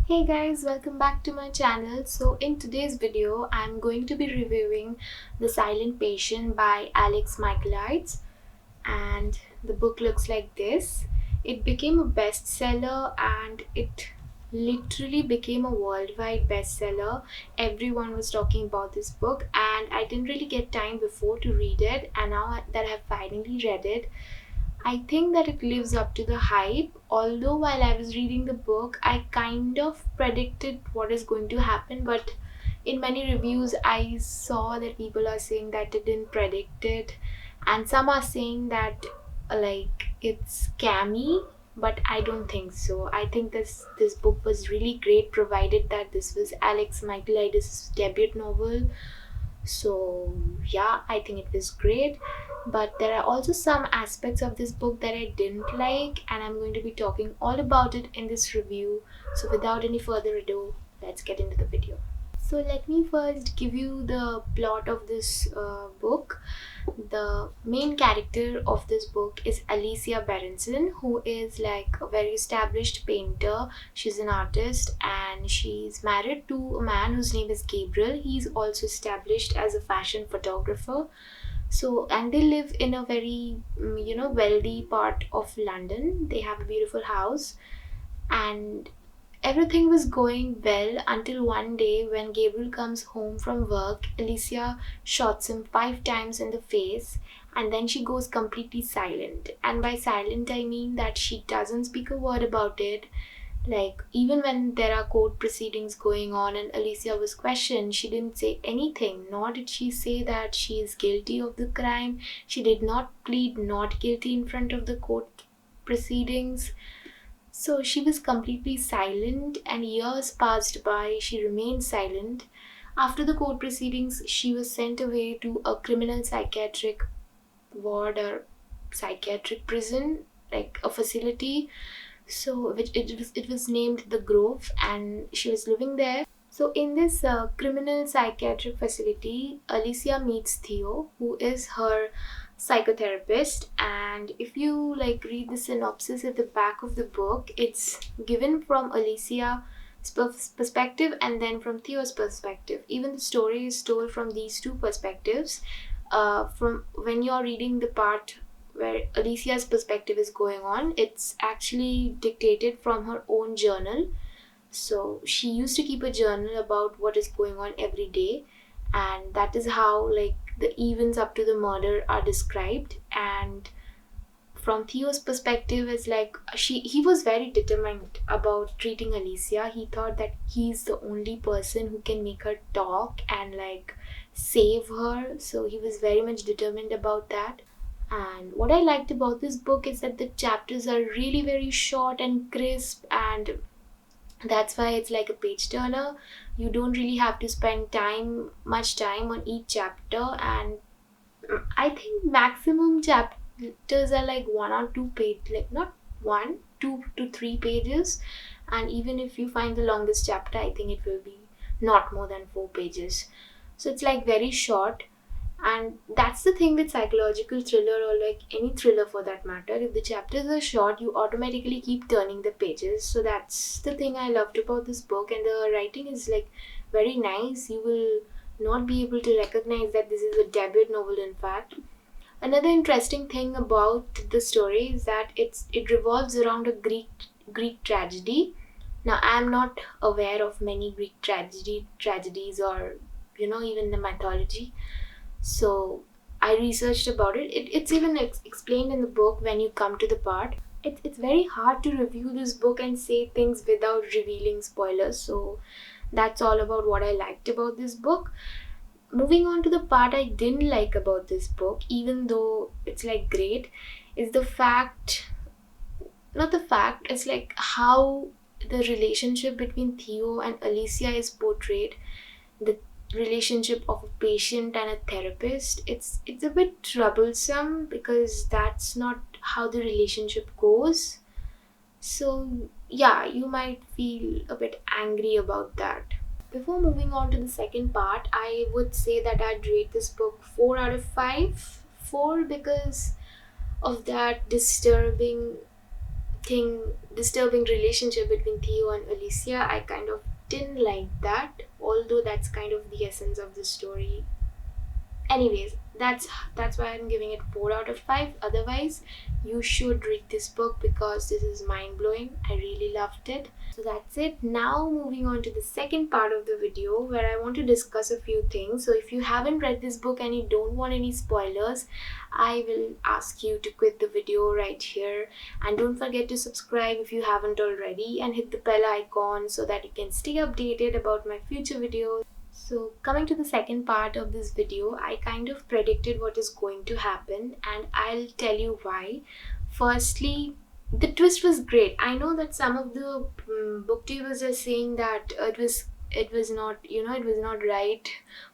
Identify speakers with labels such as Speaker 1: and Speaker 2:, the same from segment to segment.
Speaker 1: Hey guys, welcome back to my channel. So in today's video, I'm going to be reviewing The Silent Patient by Alex Michaelides, and the book looks like this. It became a bestseller and it literally became a worldwide bestseller. Everyone was talking about this book and I didn't really get time before to read it, and now that I've finally read it, I think that it lives up to the hype. Although while I was reading the book, I kind of predicted what is going to happen, but in many reviews, I saw that people are saying that it didn't predict it, and some are saying that it's scammy. But I don't think so. I think this book was really great, provided that this was Alex Michaelides' debut novel. So yeah, I think it was great, but there are also some aspects of this book that I didn't like, and I'm going to be talking all about it in this review. So without any further ado, let's get into the video. So let me first give you the plot of this book. The main character of this book is Alicia Berenson, who is like a very established painter. She's an artist and she's married to a man whose name is Gabriel. He's also established as a fashion photographer. So, and they live in a very, wealthy part of London. They have a beautiful house, and everything was going well until one day when Gabriel comes home from work. Alicia shots him 5 times in the face, and then she goes completely silent. And by silent, I mean that she doesn't speak a word about it. Like, even when there are court proceedings going on and Alicia was questioned, she didn't say anything. Nor did she say that she is guilty of the crime. She did not plead not guilty in front of the court proceedings. So she was completely silent, and years passed by. She remained silent. After the court proceedings, she was sent away to a criminal psychiatric ward or psychiatric prison, like a facility. So it was named the Grove, and she was living there. So in this criminal psychiatric facility, Alicia meets Theo, who is her psychotherapist. And if you like read the synopsis at the back of the book, it's given from Alicia's perspective and then from Theo's perspective. Even the story is told from these two perspectives. From when you're reading the part where Alicia's perspective is going on, it's actually dictated from her own journal. So she used to keep a journal about what is going on every day, and that is how like the events up to the murder are described. And from Theo's perspective, is like he was very determined about treating Alicia. He thought that he's the only person who can make her talk and like save her. So he was very much determined about that. And what I liked about this book is that the chapters are really very short and crisp, and that's why it's like a page turner. You don't really have to spend much time on each chapter, and I think maximum chapters are like 1 or 2 page, like not 1, 2 to 3 pages. And even if you find the longest chapter, I think it will be not more than 4 pages. So it's like very short, and that's the thing with psychological thriller, or like any thriller for that matter. If the chapters are short, you automatically keep turning the pages. So that's the thing I loved about this book, and the writing is like very nice. You will not be able to recognize that this is a debut novel, in fact. Another interesting thing about the story is that it revolves around a Greek tragedy. Now I am not aware of many Greek tragedies, or even the mythology. So I researched about it. It's even explained in the book when you come to the part. It's very hard to review this book and say things without revealing spoilers. So that's all about what I liked about this book. Moving on to the part I didn't like about this book, even though it's like great, is the fact, not the fact, it's like how the relationship between Theo and Alicia is portrayed. The relationship of a patient and a therapist, it's a bit troublesome because that's not how the relationship goes. So yeah, you might feel a bit angry about that. Before moving on to the second part, I would say that I'd rate this book 4 out of 5. 4 because of that disturbing disturbing relationship between Theo and Alicia. I kind of didn't like that, although that's kind of the essence of the story. Anyways, that's why I'm giving it 4 out of 5. Otherwise, you should read this book because this is mind-blowing. I really loved it. So that's it. Now moving on to the second part of the video, where I want to discuss a few things. So if you haven't read this book and you don't want any spoilers, I will ask you to quit the video right here, and don't forget to subscribe if you haven't already, and hit the bell icon so that you can stay updated about my future videos. So coming to the second part of this video, I kind of predicted what is going to happen, and I'll tell you why. Firstly, the twist was great. I know that some of the booktubers are saying that it was not, it was not right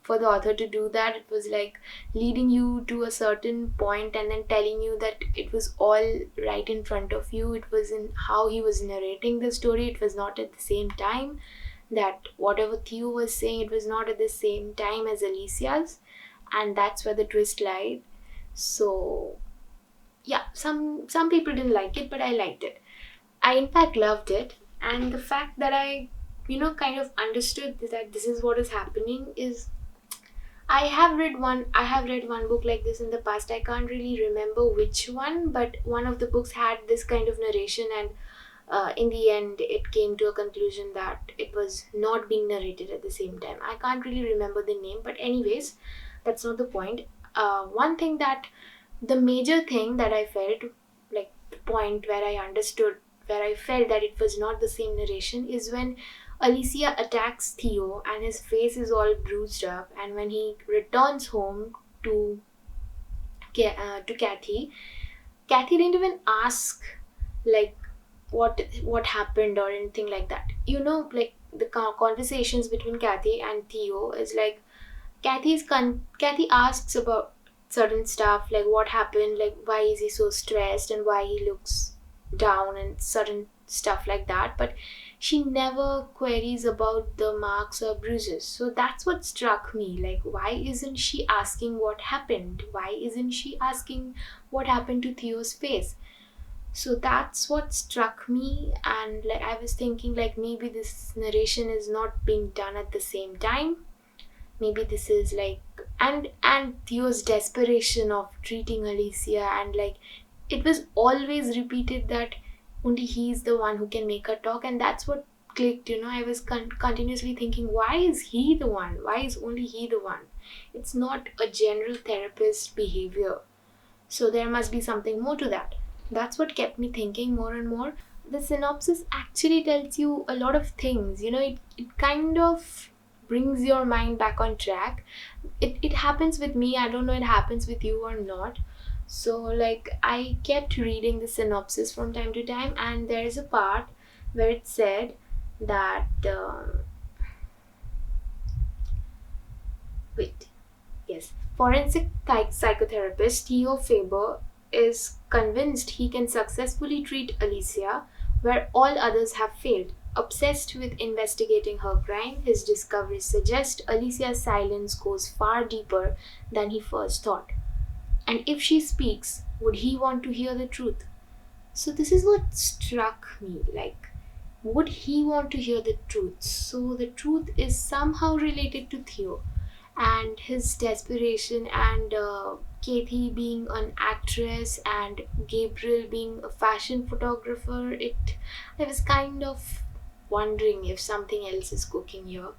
Speaker 1: for the author to do that. It was like leading you to a certain point and then telling you that it was all right in front of you. It was in how he was narrating the story. It was not at the same time. That whatever Theo was saying, it was not at the same time as Alicia's, and that's where the twist lied. So yeah, some people didn't like it, but I liked it. I in fact loved it, and the fact that I kind of understood that this is what is happening is, I have read one book like this in the past. I can't really remember which one, but one of the books had this kind of narration, and in the end it came to a conclusion that it was not being narrated at the same time. I can't really remember the name, but anyways, that's not the point. The major thing that I felt, like the point where I felt that it was not the same narration, is when Alicia attacks Theo and his face is all bruised up, and when he returns home to Kathy didn't even ask like what happened or anything like that. Like the conversations between Kathy and Theo is like, Kathy asks about certain stuff, like what happened, like why is he so stressed and why he looks down and certain stuff like that, but she never queries about the marks or bruises. So that's what struck me, like why isn't she asking what happened? Why isn't she asking what happened to Theo's face? So that's what struck me, and like I was thinking, like maybe this narration is not being done at the same time. Maybe this is like, and Theo's desperation of treating Alicia, and like it was always repeated that only he's the one who can make her talk, and that's what clicked. I was continuously thinking, why is he the one? Why is only he the one? It's not a general therapist behavior. So there must be something more to that. That's what kept me thinking more and more. The synopsis actually tells you a lot of things. It kind of brings your mind back on track. It happens with me. I don't know it happens with you or not. So like I kept reading the synopsis from time to time, and there is a part where it said that forensic psychotherapist Theo Faber is convinced he can successfully treat Alicia where all others have failed. Obsessed with investigating her crime, his discoveries suggest Alicia's silence goes far deeper than he first thought. And if she speaks, would he want to hear the truth? So this is what struck me, like, would he want to hear the truth? So the truth is somehow related to Theo and his desperation, and Kathy being an actress and Gabriel being a fashion photographer. I was kind of wondering if something else is cooking here.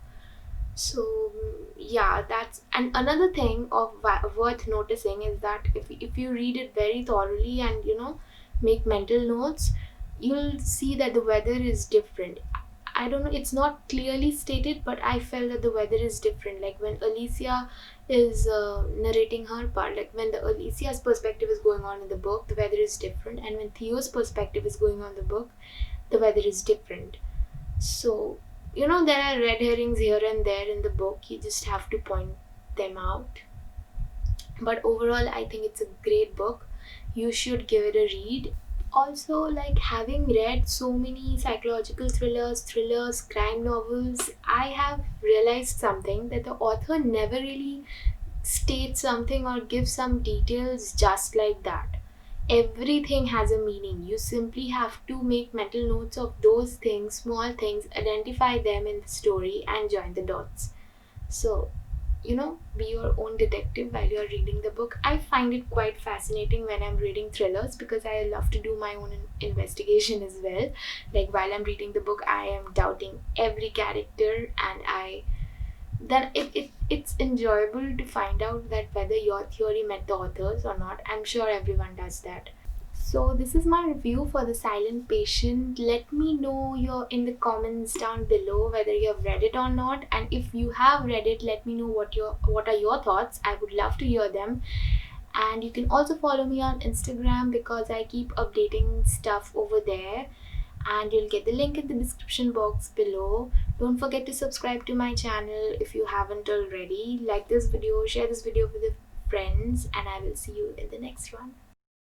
Speaker 1: So yeah, that's, and another thing of worth noticing is that if you read it very thoroughly and make mental notes, you'll see that the weather is different. I don't know, it's not clearly stated, but I felt that the weather is different. Like when Alicia is narrating her part, like when the Alicia's perspective is going on in the book, the weather is different, and when Theo's perspective is going on in the book, the weather is different. So there are red herrings here and there in the book. You just have to point them out. But overall, I think it's a great book. You should give it a read. Also, like, having read so many psychological thrillers, crime novels, I have realized something, that the author never really states something or gives some details just like that. everything has a meaning. You simply have to make mental notes of those things, small things, identify them in the story, and join the dots. So, be your own detective while you're reading the book. I find it quite fascinating when I'm reading thrillers because I love to do my own investigation as well. Like while I'm reading the book, I am doubting every character, and it's enjoyable to find out that whether your theory met the authors or not. I'm sure everyone does that. So this is my review for The Silent Patient. Let me know in the comments down below whether you have read it or not, and if you have read it, let me know what are your thoughts. I would love to hear them. And you can also follow me on Instagram because I keep updating stuff over there, and you'll get the link in the description box below. Don't forget to subscribe to my channel if you haven't already. Like this video, share this video with your friends, and I will see you in the next one.